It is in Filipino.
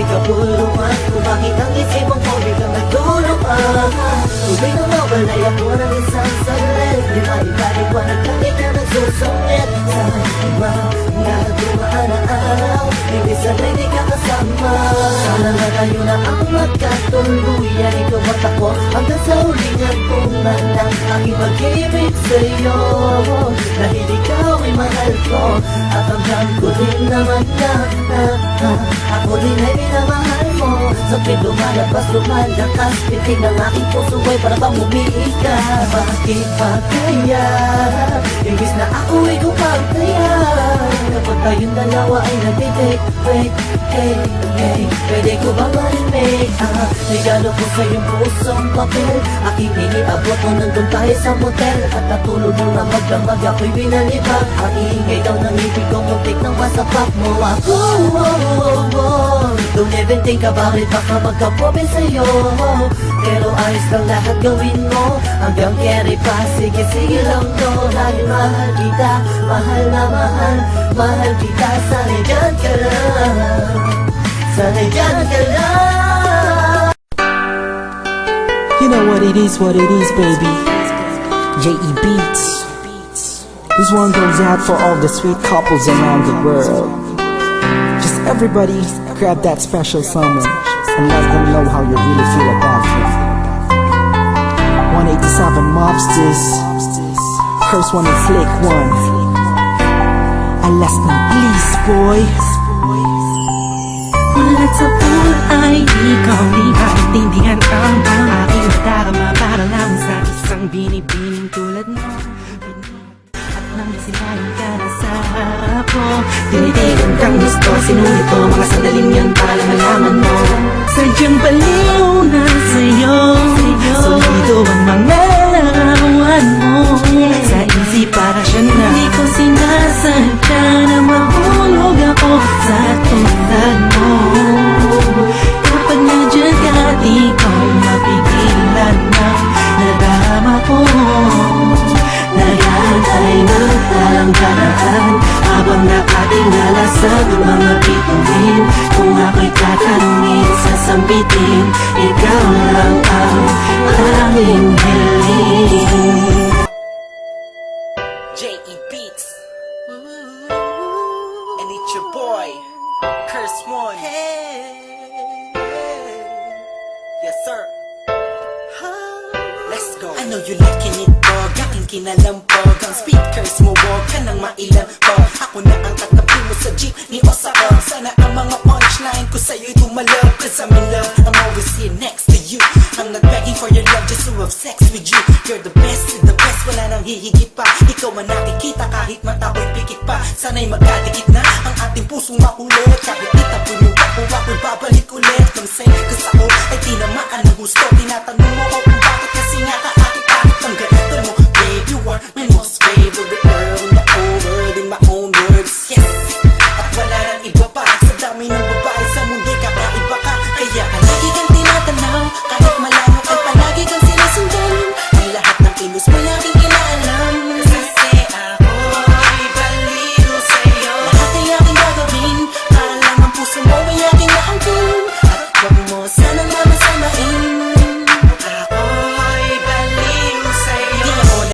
kapuluan kung bakit ang isipang ko biglang nagtulungan. Tuloy na mawalay ako ng isang saglit, di maipaliwanag lagi ka nagsusungit. Sa mga dumaan na araw, hindi sanay di ka kasama. Sana na tayo na ang magkatuluyan, ikaw at ako hanggang sa huling hagpunan ng aking pag-ibig sa'yo. Dahil ikaw ay mahal ko at hanggang ko din naman na ako din ay minamahal mo. Sa tuwing lumalakas, pitig ng aking puso ay para bang umiika. Bakit pa kaya, imbis na ako ay kumagkaya, kapag tayong dalawa ay nagtitake, wait, hey, pwede ko bang marimake? Regalo ko sa iyong pusong papel, aking iniabot mo nandun tayo sa motel. At natulog mo na magdamag, ako'y binalibag. Ang iingay daw ng ibig kong muntik ng masapak mo ako. Don't even think about it, baka magka-problem sa'yo. Pero ayos lang lahat gawin mo, hanggang carry pa, sige lang to. Dahil mahal kita, mahal na mahal kita. Sana'y dyan ka lang, sana'y dyan ka lang. You know what it is, baby. J.E. Beats. This one goes out for all the sweet couples around the world. Just everybody grab that special someone and let them know how you really feel about them. 187 Mobsters, Curse One and Flick One. Alas ng please, boy. Mulat sa pulat ay ikaw di maintindihan ang aking nadarama. Para lang sa isang binibining tulad mo. At nang silayan ka na sa harap ko, tinitigan kang gusto, sinulit ko mga sandaling yan para lang malaman mo. Sadyang baliw na sa'yo, solido ang mga larawan mo. Sa isip para siya na di ko sinasadya na mahulog ako sa tulad mo. Kapag nandiyan ka, di ko mapigilan ang nadarama ko. Nag-aantay ng talang-talaan habang nakatingala sa mga bituin. Kung ako'y tatanungin, sasambitin, ikaw lang ang tanging hiling. J.E. Beats, and it's your boy, Curse One. Yes sir. Let's go. I know you liking it, dog. Aking kinalampog. Ang speakers mo, wag ka nang mailampog. Ako na ang katabi mo sa jeep ni Osakog. Sana ang mga punchline ko sa'yo'y tumalab. Cause I'm in love, I'm always here next to you. I'm not begging for your love, just to have sex with you. You're the best, wala nang hihigit pa. Ikaw man nakikita kahit mata ko'y pikit pa. Sana'y magkadikit na ang ating pusong makulit. Kahit itapon mo ako, ako'y babalik ulit. Kung sa'yo, kas ako ay tinamaan ng gusto. Tinatanong mo ko kung bakit kasi nga ka